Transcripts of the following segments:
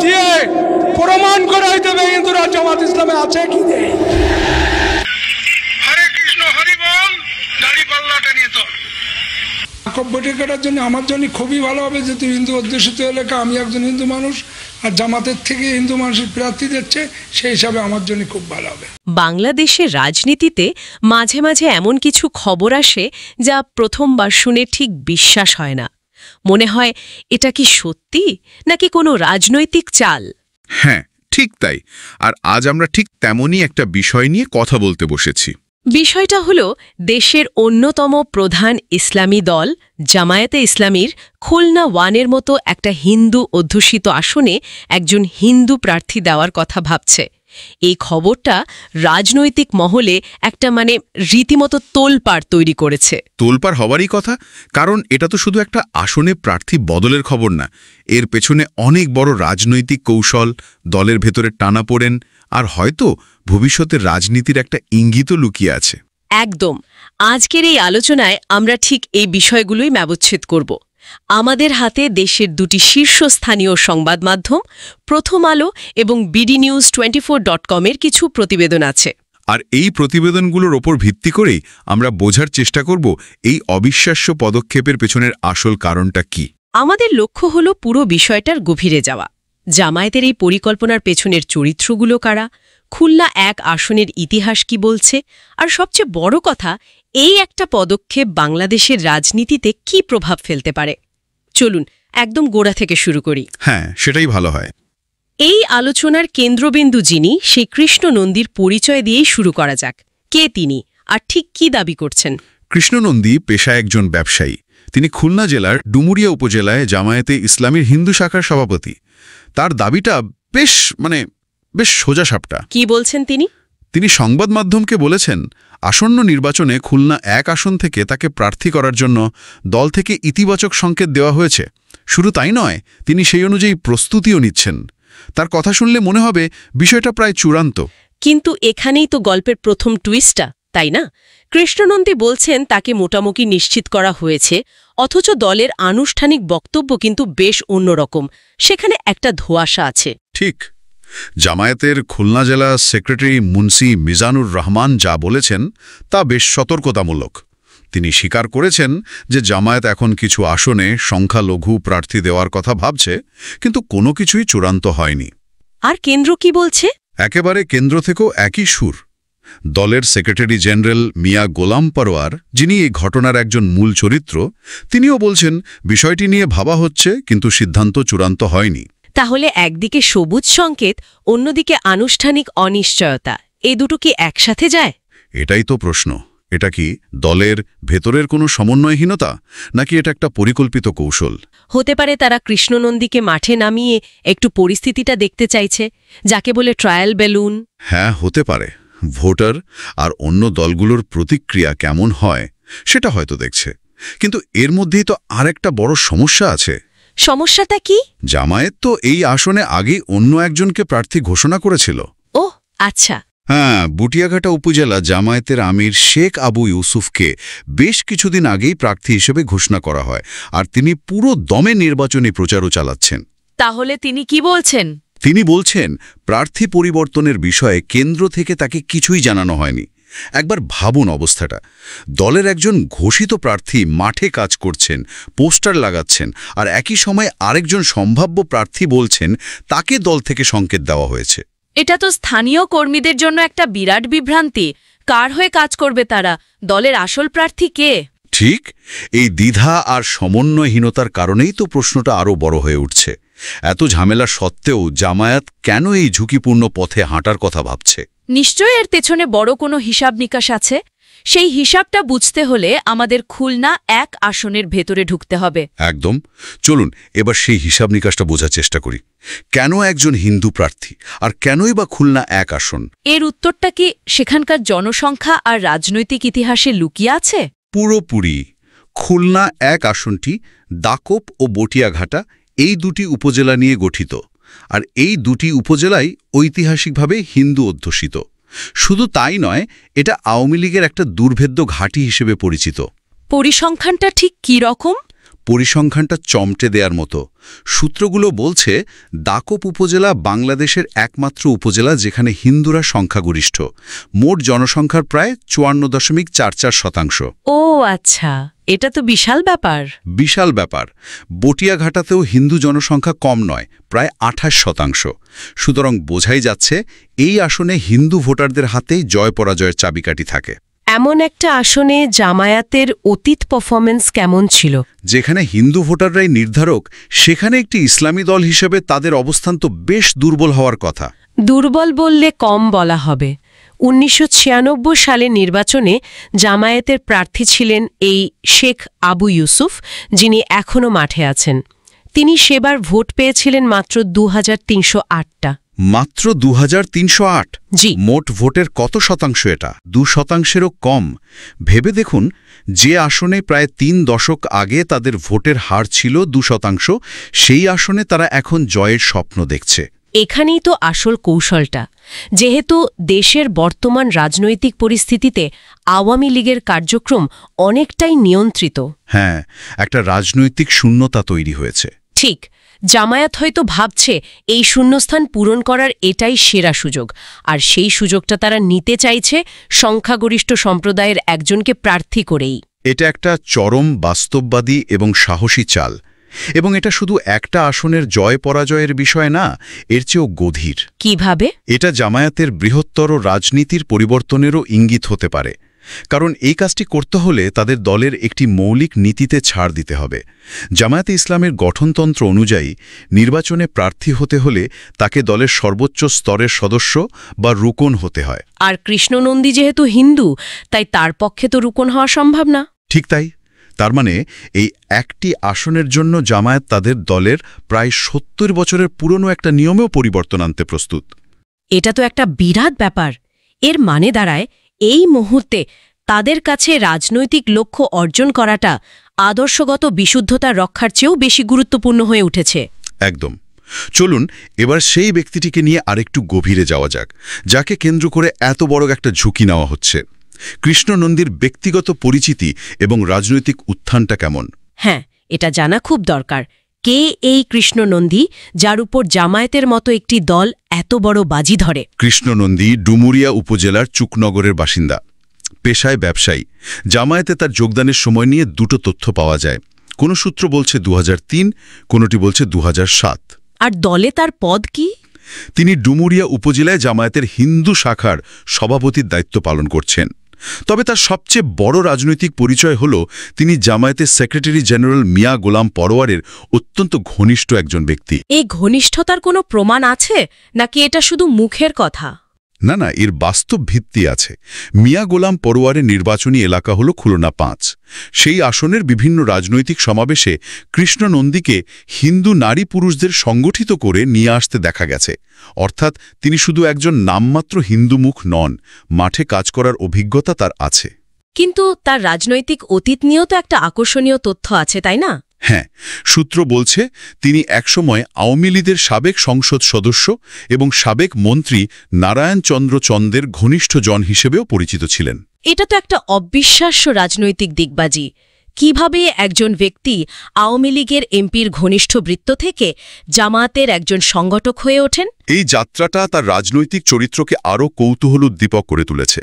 দিয়ে প্রমাণ করাই দেবে হিন্দুরা জামাত ইসলামে আছে কি নেই। হরে কৃষ্ণ হরি বল, দাড়ি পাল্লাটা নিয়ে তো বটি কাটার জন্য আমার জন্য খুবই ভালো হবে, যেহেতু হিন্দু অধ্যুষিত এলাকা, আমি একজন হিন্দু মানুষ, আর জামাতের থেকে হিন্দু মানুষের প্রার্থী দিচ্ছে, সেই হিসাবে আমার জন্য খুব ভালো হবে। বাংলাদেশের রাজনীতিতে মাঝে মাঝে এমন কিছু খবর আসে যা প্রথমবার শুনে ঠিক বিশ্বাস হয় না। মনে হয় এটা কি সত্যি নাকি কোনো রাজনৈতিক চাল? হ্যাঁ, ঠিক তাই। আর আজ আমরা ঠিক তেমনই একটা বিষয় নিয়ে কথা বলতে বসেছি। বিষয়টা হলো দেশের অন্যতম প্রধান ইসলামী দল জামায়াতে ইসলামীর খুলনা 1-এর মতো একটা হিন্দু অধ্যুষিত আসনে একজন হিন্দু প্রার্থী দেওয়ার কথা ভাবছে। এই খবরটা রাজনৈতিক মহলে একটা রীতিমতো তোলপাড় তৈরি করেছে। তোলপাড় হওয়ারই কথা, কারণ এটা তো শুধু একটা আসনে প্রার্থী বদলের খবর না। এর পেছনে অনেক বড় রাজনৈতিক কৌশল, দলের ভেতরে টানাপোড়েন, আর হয়তো ভবিষ্যতের রাজনীতির একটা ইঙ্গিতও লুকিয়ে আছে। একদম। আজকের এই আলোচনায় আমরা ঠিক এই বিষয়গুলোই ব্যবচ্ছেদ করব। আমাদের হাতে দেশের দুটি শীর্ষস্থানীয় সংবাদ মাধ্যম প্রথম আলো এবং bdnews24.com-এর কিছু প্রতিবেদন আছে। আর এই প্রতিবেদনগুলোর ওপর ভিত্তি করেই আমরা বোঝার চেষ্টা করব এই অবিশ্বাস্য পদক্ষেপের পেছনের আসল কারণটা কি। আমাদের লক্ষ্য হলো পুরো বিষয়টার গভীরে যাওয়া। জামায়াতের এই পরিকল্পনার পেছনের চরিত্রগুলো কারা, খুলনা 1 আসনের ইতিহাস কি বলছে, আর সবচেয়ে বড় কথা, এই একটা পদক্ষেপ বাংলাদেশের রাজনীতিতে কি প্রভাব ফেলতে পারে। চলুন একদম গোড়া থেকে শুরু করি। হ্যাঁ, সেটাই ভালো হয়। এই আলোচনার কেন্দ্রবিন্দু যিনি, সেই কৃষ্ণ নন্দীর পরিচয় দিয়েই শুরু করা যাক। কে তিনি আর ঠিক কি দাবি করছেন? কৃষ্ণ নন্দী পেশায় একজন ব্যবসায়ী। তিনি খুলনা জেলার ডুমুরিয়া উপজেলায় জামায়াতে ইসলামীর হিন্দু শাখার সভাপতি। তার দাবিটা বেশ সোজাসাপটা। কি বলছেন তিনি? তিনি সংবাদ মাধ্যমকে বলেছেন, আসন্ন নির্বাচনে খুলনা 1 আসন থেকে তাকে প্রার্থী করার জন্য দল থেকে ইতিবাচক সংকেত দেওয়া হয়েছে। শুধু তাই নয়, তিনি সেই অনুযায়ী প্রস্তুতিও নিচ্ছেন। তার কথা শুনলে মনে হবে বিষয়টা প্রায় চূড়ান্ত। কিন্তু এখানেই তো গল্পের প্রথম টুইস্টটা, তাই না? কৃষ্ণনন্দী বলছেন তাকে মোটামুটি নিশ্চিত করা হয়েছে, অথচ দলের আনুষ্ঠানিক বক্তব্য কিন্তু বেশ অন্যরকম। সেখানে একটা ধোঁয়াশা আছে। ঠিক। জামায়াতের খুলনা জেলা সেক্রেটারি মুন্সি মিজানুর রহমান যা বলেছেন তা বেশ সতর্কতামূলক। তিনি স্বীকার করেছেন যে জামায়াত এখন কিছু আসনে সংখ্যালঘু প্রার্থী দেওয়ার কথা ভাবছে, কিন্তু কোনো কিছুই চূড়ান্ত হয়নি। আর কেন্দ্র কি বলছে? একেবারে কেন্দ্র থেকেও একই সুর। দলের সেক্রেটারি জেনারেল মিয়া গোলাম পরোয়ার, যিনি এই ঘটনার একজন মূল চরিত্র, তিনিও বলছেন বিষয়টি নিয়ে ভাবা হচ্ছে, কিন্তু সিদ্ধান্ত চূড়ান্ত হয়নি। তাহলে একদিকে সবুজ সংকেত, অন্যদিকে আনুষ্ঠানিক অনিশ্চয়তা, এই দুটো কি একসাথে যায়? এটাই তো প্রশ্ন। এটা কি দলের ভেতরের কোনো সমন্বয়হীনতা, নাকি এটা একটা পরিকল্পিত কৌশল? হতে পারে তারা কৃষ্ণনন্দীকে মাঠে নামিয়ে একটু পরিস্থিতিটা দেখতে চাইছে, যাকে বলে ট্রায়াল বেলুন। হ্যাঁ, হতে পারে। ভোটার আর অন্য দলগুলোর প্রতিক্রিয়া কেমন হয় সেটা হয়তো দেখছে। কিন্তু এর মধ্যেই তো আরেকটা বড় সমস্যা আছে। সমস্যাটা কি? জামায়াত তো এই আসনে আগেই অন্য একজনকে প্রার্থী ঘোষণা করেছিল। ও আচ্ছা। হ্যাঁ, বুটিয়াঘাটা উপজেলা জামায়াতের আমির শেখ আবু ইউসুফকে বেশ কিছুদিন আগেই প্রার্থী হিসেবে ঘোষণা করা হয়, আর তিনি পুরো দমে নির্বাচনী প্রচারও চালাচ্ছেন। তাহলে তিনি কি বলছেন? তিনি বলছেন প্রার্থী পরিবর্তনের বিষয়ে কেন্দ্র থেকে তাকে কিছুই জানানো হয়নি। একবার ভাবুন অবস্থাটা। দলের একজন ঘোষিত প্রার্থী মাঠে কাজ করছেন, পোস্টার লাগাচ্ছেন, আর একই সময় আরেকজন সম্ভাব্য প্রার্থী বলছেন তাকে দল থেকে সংকেত দেওয়া হয়েছে। এটা তো স্থানীয় কর্মীদের জন্য একটা বিরাট বিভ্রান্তি। কার হয়ে কাজ করবে তারা? দলের আসল প্রার্থী কে? ঠিক। এই দ্বিধা আর সমন্বয়হীনতার কারণেই তো প্রশ্নটা আরও বড় হয়ে উঠছে। এত ঝামেলা সত্ত্বেও জামায়াত কেন এই ঝুঁকিপূর্ণ পথে হাঁটার কথা ভাবছে? নিশ্চয়ই এর পেছনে বড় কোনো হিসাব নিকাশ আছে। সেই হিসাবটা বুঝতে হলে আমাদের খুলনা 1 আসনের ভেতরে ঢুকতে হবে। একদম। চলুন এবার সেই হিসাব নিকাশটা বোঝার চেষ্টা করি। কেন একজন হিন্দু প্রার্থী, আর কেনই বা খুলনা 1 আসন? এর উত্তরটা কি সেখানকার জনসংখ্যা আর রাজনৈতিক ইতিহাসে লুকিয়ে আছে? পুরোপুরি। খুলনা 1 আসনটি দাকোপ ও বটিয়াঘাটা এই দুটি উপজেলা নিয়ে গঠিত, আর এই দুটি উপজেলাই ঐতিহাসিকভাবে হিন্দু অধ্যুষিত। শুধু তাই নয়, এটা আওয়ামী লীগের একটা দুর্ভেদ্য ঘাঁটি হিসেবে পরিচিত। পরিসংখ্যানটা ঠিক কী রকম? পরিসংখ্যানটা চমটে দেওয়ার মতো। সূত্রগুলো বলছে দাকোপ উপজেলা বাংলাদেশের একমাত্র উপজেলা যেখানে হিন্দুরা সংখ্যাগরিষ্ঠ। মোট জনসংখ্যার প্রায় 54.44%। ও আচ্ছা, এটা তো বিশাল ব্যাপার। বিশাল ব্যাপার। বটিয়াঘাটাতেও হিন্দু জনসংখ্যা কম নয়, প্রায় 28%। সুতরাং বোঝাই যাচ্ছে এই আসনে হিন্দু ভোটারদের হাতেই জয় পরাজয়ের চাবিকাঠি থাকে। এমন একটা আসনে জামায়াতের অতীত পারফরমেন্স কেমন ছিল? যেখানে হিন্দু ভোটাররাই নির্ধারক, সেখানে একটি ইসলামী দল হিসেবে তাদের অবস্থান তো বেশ দুর্বল হওয়ার কথা। দুর্বল বললে কম বলা হবে। 1996 সালে নির্বাচনে জামায়াতের প্রার্থী ছিলেন এই শেখ আবু ইউসুফ, যিনি এখনও মাঠে আছেন। তিনি সেবার ভোট পেয়েছিলেন মাত্র 2308টা। মাত্র 2308? জি। মোট ভোটের কত শতাংশ এটা? 2%-এরও কম। ভেবে দেখুন, যে আসনে প্রায় 3 দশক আগে তাদের ভোটের হার ছিল 2%, সেই আসনে তারা এখন জয়ের স্বপ্ন দেখছে। এখানেই তো আসল কৌশলটা। যেহেতু দেশের বর্তমান রাজনৈতিক পরিস্থিতিতে আওয়ামী লীগের কার্যক্রম অনেকটাই নিয়ন্ত্রিত। হ্যাঁ, একটা রাজনৈতিক শূন্যতা তৈরি হয়েছে। ঠিক। জামায়াত হয়তো ভাবছে এই শূন্যস্থান পূরণ করার এটাই সেরা সুযোগ, আর সেই সুযোগটা তারা নিতে চাইছে সংখ্যাগরিষ্ঠ সম্প্রদায়ের একজনকে প্রার্থী করেই। এটা একটা চরম বাস্তববাদী এবং সাহসী চাল। এবং এটা শুধু একটা আসনের জয় পরাজয়ের বিষয় না, এর চেয়েও গভীর। কিভাবে? এটা জামায়াতের বৃহত্তর রাজনীতির পরিবর্তনেরও ইঙ্গিত হতে পারে। কারণ এই কাজটি করতে হলে তাদের দলের একটি মৌলিক নীতিতে ছাড় দিতে হবে। জামায়াতে ইসলামের গঠনতন্ত্র অনুযায়ী নির্বাচনে প্রার্থী হতে হলে তাকে দলের সর্বোচ্চ স্তরের সদস্য বা রুকন হতে হয়। আর কৃষ্ণনন্দী যেহেতু হিন্দু, তাই তার পক্ষে তো রুকন হওয়া সম্ভব না। ঠিক তাই। তার মানে এই একটি আসনের জন্য জামায়াত তাদের দলের প্রায় 70 বছরের পুরনো একটা নিয়মেও পরিবর্তন আনতে প্রস্তুত। এটা তো একটা বিরাট ব্যাপার। এর মানে দাঁড়ায় এই মুহূর্তে তাদের কাছে রাজনৈতিক লক্ষ্য অর্জন করাটা আদর্শগত বিশুদ্ধতা রক্ষার চেয়েও বেশি গুরুত্বপূর্ণ হয়ে উঠেছে। একদম। চলুন এবার সেই ব্যক্তিটিকে নিয়ে আরেকটু গভীরে যাওয়া যাক, যাকে কেন্দ্র করে এত বড় একটা ঝুঁকি নেওয়া হচ্ছে। কৃষ্ণনন্দীর ব্যক্তিগত পরিচিতি এবং রাজনৈতিক উত্থানটা কেমন? হ্যাঁ, এটা জানা খুব দরকার। কে এই কৃষ্ণনন্দী, যার উপর জামায়াতের মতো একটি দল এত বড় বাজি ধরে? কৃষ্ণনন্দী ডুমুরিয়া উপজেলার চুকনগরের বাসিন্দা, পেশায় ব্যবসায়ী। জামায়াতে তার যোগদানের সময় নিয়ে দুটো তথ্য পাওয়া যায়। কোনো সূত্র বলছে 2003, কোনোটি বলছে 2007। আর দলে তার পদ কি? তিনি ডুমুরিয়া উপজেলায় জামায়াতের হিন্দু শাখার সভাপতির দায়িত্ব পালন করছেন। তবে তার সবচেয়ে বড় রাজনৈতিক পরিচয় হল তিনি জামায়াতের সেক্রেটারি জেনারেল মিয়া গোলাম পরোয়ারের অত্যন্ত ঘনিষ্ঠ একজন ব্যক্তি। এই ঘনিষ্ঠতার কোনো প্রমাণ আছে, নাকি এটা শুধু মুখের কথা? না না, এর বাস্তব ভিত্তি আছে। মিয়া গোলাম পরোয়ারের নির্বাচনী এলাকা হল খুলনা 5। সেই আসনের বিভিন্ন রাজনৈতিক সমাবেশে কৃষ্ণনন্দীকে হিন্দু নারী পুরুষদের সংগঠিত করে নিয়ে আসতে দেখা গেছে। অর্থাৎ তিনি শুধু একজন নামমাত্র হিন্দু মুখ নন, মাঠে কাজ করার অভিজ্ঞতা তার আছে। কিন্তু তার রাজনৈতিক অতীত নিয়েও তো একটা আকর্ষণীয় তথ্য আছে, তাই না? হ্যাঁ, সূত্র বলছে তিনি একসময় আওয়ামী লীগের সাবেক সংসদ সদস্য এবং সাবেক মন্ত্রী নারায়ণ চন্দ্র চন্দের ঘনিষ্ঠ জন হিসেবেও পরিচিত ছিলেন। এটা তো একটা অবিশ্বাস্য রাজনৈতিক দিগবাজি। কিভাবে একজন ব্যক্তি আওয়ামী লীগের এমপির ঘনিষ্ঠ বৃত্ত থেকে জামায়াতের একজন সংগঠক হয়ে ওঠেন? এই যাত্রাটা তার রাজনৈতিক চরিত্রকে আরও কৌতূহলোদ্দীপক করে তুলেছে।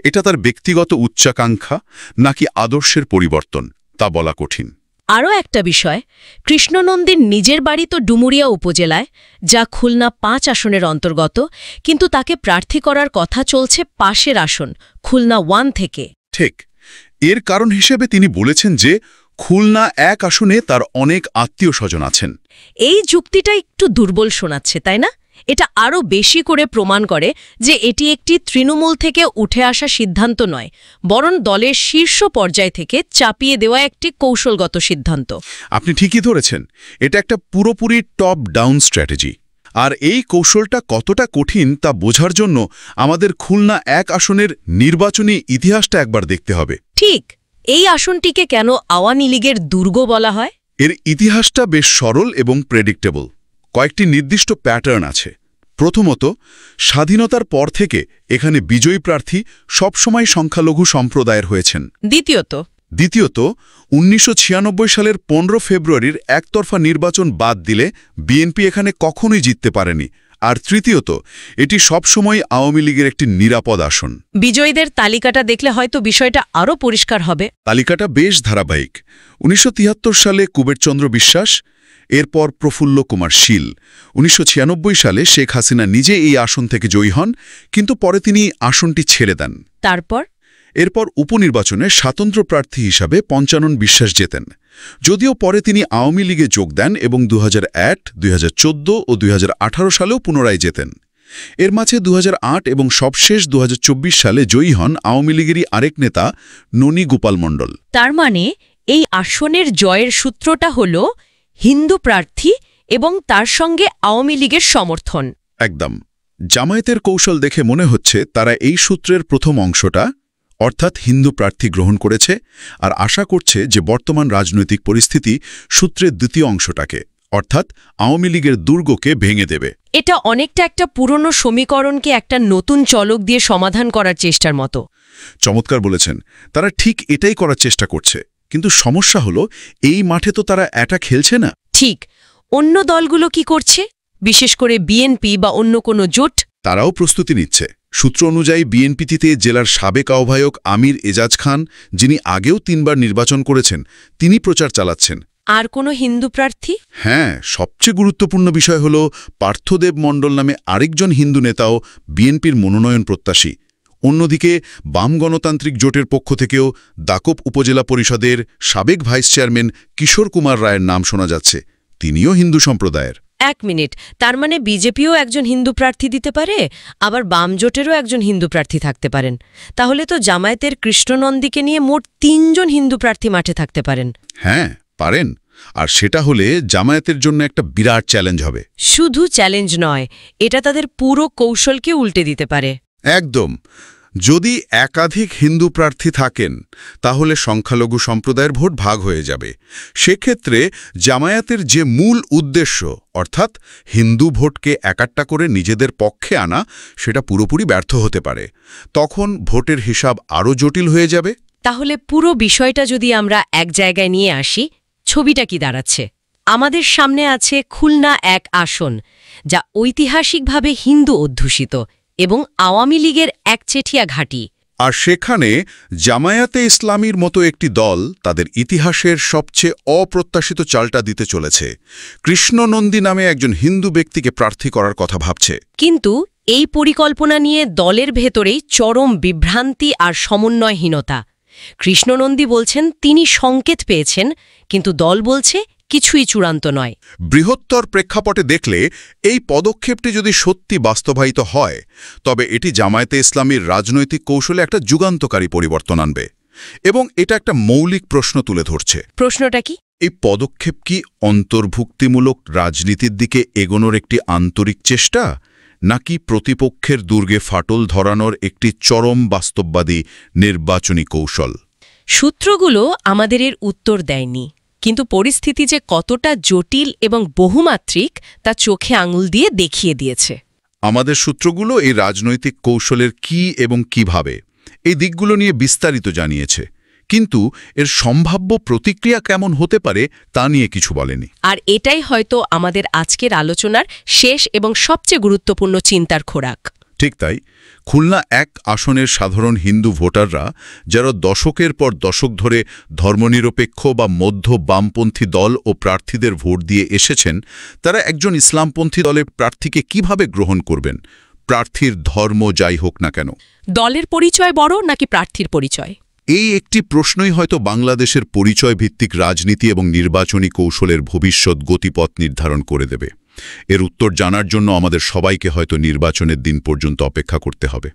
এটা তার ব্যক্তিগত উচ্চাকাঙ্ক্ষা নাকি আদর্শের পরিবর্তন, তা বলা কঠিন। আরও একটা বিষয়, কৃষ্ণনন্দীর নিজের বাড়ি তো ডুমুরিয়া উপজেলায়, যা খুলনা 5 আসনের অন্তর্গত, কিন্তু তাকে প্রার্থী করার কথা চলছে পাশের আসন খুলনা 1 থেকে। ঠিক। এর কারণ হিসেবে তিনি বলেছেন যে খুলনা 1 আসনে তার অনেক আত্মীয় স্বজন আছেন। এই যুক্তিটা একটু দুর্বল শোনাচ্ছে, তাই না? এটা আরও বেশি করে প্রমাণ করে যে এটি একটি তৃণমূল থেকে উঠে আসা সিদ্ধান্ত নয়, বরং দলের শীর্ষ পর্যায় থেকে চাপিয়ে দেওয়া একটি কৌশলগত সিদ্ধান্ত। আপনি ঠিকই ধরেছেন, এটা একটা পুরোপুরি টপ ডাউন স্ট্র্যাটেজি। আর এই কৌশলটা কতটা কঠিন তা বোঝার জন্য আমাদের খুলনা 1 আসনের নির্বাচনী ইতিহাসটা একবার দেখতে হবে। ঠিক। এই আসনটিকে কেন আওয়ামী লীগের দুর্গ বলা হয়? এর ইতিহাসটা বেশ সরল এবং প্রেডিক্টেবল। কয়েকটি নির্দিষ্ট প্যাটার্ন আছে। প্রথমত, স্বাধীনতার পর থেকে এখানে বিজয়ী প্রার্থী সবসময় সংখ্যালঘু সম্প্রদায়ের হয়েছেন। দ্বিতীয়ত, দ্বিতীয়ত, 1996 সালের 15 ফেব্রুয়ারির একতরফা নির্বাচন বাদ দিলে বিএনপি এখানে কখনোই জিততে পারেনি। আর তৃতীয়ত, এটি সবসময় আওয়ামী লীগের একটি নিরাপদ আসন। বিজয়ীদের তালিকাটা দেখলে হয়তো বিষয়টা আরও পরিষ্কার হবে। তালিকাটা বেশ ধারাবাহিক। 1973 সালে কুবেরচন্দ্র বিশ্বাস, এরপর প্রফুল্ল কুমার শীল। 1996 সালে শেখ হাসিনা নিজে এই আসন থেকে জয়ী হন, কিন্তু পরে তিনি আসনটি ছেড়ে দেন। এরপর উপনির্বাচনে স্বতন্ত্র প্রার্থী হিসাবে পঞ্চানন বিশ্বাস জেতেন, যদিও পরে তিনি আওয়ামী লীগে যোগ দেন এবং 2001, 2014 ও 2018 সালেও পুনরায় জেতেন। এর মাঝে 2008 এবং সবশেষ 2024 সালে জয়ী হন আওয়ামী লীগেরই আরেক নেতা ননী গোপাল মণ্ডল। তার মানে এই আসনের জয়ের সূত্রটা হল হিন্দু প্রার্থী এবং তার সঙ্গে আওয়ামী লীগের সমর্থন। একদম। জামায়াতের কৌশল দেখে মনে হচ্ছে তারা এই সূত্রের প্রথম অংশটা, অর্থাৎ হিন্দু প্রার্থী গ্রহণ করেছে, আর আশা করছে যে বর্তমান রাজনৈতিক পরিস্থিতি সূত্রের দ্বিতীয় অংশটাকে, অর্থাৎ আওয়ামী লীগের দুর্গকে ভেঙে দেবে। এটা অনেকটা একটা পুরনো সমীকরণকে একটা নতুন চলক দিয়ে সমাধান করার চেষ্টার মতো। চমৎকার বলেছেন। তারা ঠিক এটাই করার চেষ্টা করছে, কিন্তু সমস্যা হলো এই মাঠে তো তারা এটা খেলছে না। ঠিক। অন্য দলগুলো কি করছে, বিশেষ করে বিএনপি বা অন্য কোনো জোট? তারাও প্রস্তুতি নিচ্ছে। সূত্র অনুযায়ী বিএনপিতে জেলার সাবেক আহ্বায়ক আমির এজাজ খান, যিনি আগেও 3 বার নির্বাচন করেছেন, তিনি প্রচার চালাচ্ছেন। আর কোনো হিন্দু প্রার্থী? হ্যাঁ, সবচেয়ে গুরুত্বপূর্ণ বিষয় হল পার্থদেব মণ্ডল নামে আরেকজন হিন্দু নেতাও বিএনপির মনোনয়ন প্রত্যাশী। অন্যদিকে বাম গণতান্ত্রিক জোটের পক্ষ থেকেও দাকোপ উপজেলা পরিষদের সাবেক ভাইস চেয়ারম্যান কিশোর কুমার রায়ের নাম শোনা যাচ্ছে। তিনিও হিন্দু সম্প্রদায়ের। এক মিনিট, তার মানে বিজেপিও একজন হিন্দু প্রার্থী দিতে পারে, আবার বাম জোটেরও একজন হিন্দু প্রার্থী থাকতে পারেন। তাহলে তো জামায়াতের কৃষ্ণনন্দীকে নিয়ে মোট 3 জন হিন্দু প্রার্থী মাঠে থাকতে পারেন। হ্যাঁ, পারেন। আর সেটা হলে জামায়াতের জন্য একটা বিরাট চ্যালেঞ্জ হবে। শুধু চ্যালেঞ্জ নয়, এটা তাদের পুরো কৌশলকে উল্টে দিতে পারে। একদম। যদি একাধিক হিন্দু প্রার্থী থাকেন, তাহলে সংখ্যালঘু সম্প্রদায়ের ভোট ভাগ হয়ে যাবে। সেক্ষেত্রে জামায়াতের যে মূল উদ্দেশ্য, অর্থাৎ হিন্দু ভোটকে একাট্টা করে নিজেদের পক্ষে আনা, সেটা পুরোপুরি ব্যর্থ হতে পারে। তখন ভোটের হিসাব আরও জটিল হয়ে যাবে। তাহলে পুরো বিষয়টা যদি আমরা এক জায়গায় নিয়ে আসি, ছবিটা কি দাঁড়াচ্ছে? আমাদের সামনে আছে খুলনা 1 আসন, যা ঐতিহাসিকভাবে হিন্দু অধ্যুষিত এবং আওয়ামী লীগের একচেটিয়া ঘাঁটি। আর সেখানে জামায়াতে ইসলামীর মতো একটি দল তাদের ইতিহাসের সবচেয়ে অপ্রত্যাশিত চালটা দিতে চলেছে। কৃষ্ণনন্দী নামে একজন হিন্দু ব্যক্তিকে প্রার্থী করার কথা ভাবছে। কিন্তু এই পরিকল্পনা নিয়ে দলের ভেতরেই চরম বিভ্রান্তি আর সমন্বয়হীনতা। কৃষ্ণনন্দী বলছেন তিনি সংকেত পেয়েছেন, কিন্তু দল বলছে কিছুই চূড়ান্ত নয়। বৃহত্তর প্রেক্ষাপটে দেখলে এই পদক্ষেপটি যদি সত্যি বাস্তবায়িত হয়, তবে এটি জামায়াতে ইসলামীর রাজনৈতিক কৌশলে একটা যুগান্তকারী পরিবর্তন আনবে, এবং এটা একটা মৌলিক প্রশ্ন তুলে ধরছে। প্রশ্নটা কি? এই পদক্ষেপ কি অন্তর্ভুক্তিমূলক রাজনীতির দিকে এগোনোর একটি আন্তরিক চেষ্টা, নাকি প্রতিপক্ষের দুর্গে ফাটল ধরানোর একটি চরম বাস্তববাদী নির্বাচনী কৌশল? সূত্রগুলো আমাদের এর উত্তর দেয়নি, কিন্তু পরিস্থিতি যে কতটা জটিল এবং বহুমাত্রিক তা চোখে আঙুল দিয়ে দেখিয়ে দিয়েছে। আমাদের সূত্রগুলো এই রাজনৈতিক কৌশলের কি এবং কিভাবে এই দিকগুলো নিয়ে বিস্তারিত জানিয়েছে, কিন্তু এর সম্ভাব্য প্রতিক্রিয়া কেমন হতে পারে তা নিয়ে কিছু বলেনি। আর এটাই হয়তো আমাদের আজকের আলোচনার শেষ এবং সবচেয়ে গুরুত্বপূর্ণ চিন্তার খোরাক। ঠিক তাই। খুলনা 1 আসনের সাধারণ হিন্দু ভোটাররা, যারা দশকের পর দশক ধরে ধর্মনিরপেক্ষ বা মধ্য বামপন্থী দল ও প্রার্থীদের ভোট দিয়ে এসেছেন, তারা একজন ইসলামপন্থী দলের প্রার্থীকে কিভাবে গ্রহণ করবেন, প্রার্থীর ধর্ম যাই হোক না কেন? দলের পরিচয় বড় নাকি প্রার্থীর পরিচয়? এই একটি প্রশ্নই হয়তো বাংলাদেশের পরিচয় ভিত্তিক রাজনীতি এবং নির্বাচনী কৌশলের ভবিষ্যৎ গতিপথ নির্ধারণ করে দেবে। এর উত্তর জানার জন্য আমাদের সবাইকে হয়তো নির্বাচনের দিন পর্যন্ত অপেক্ষা করতে হবে।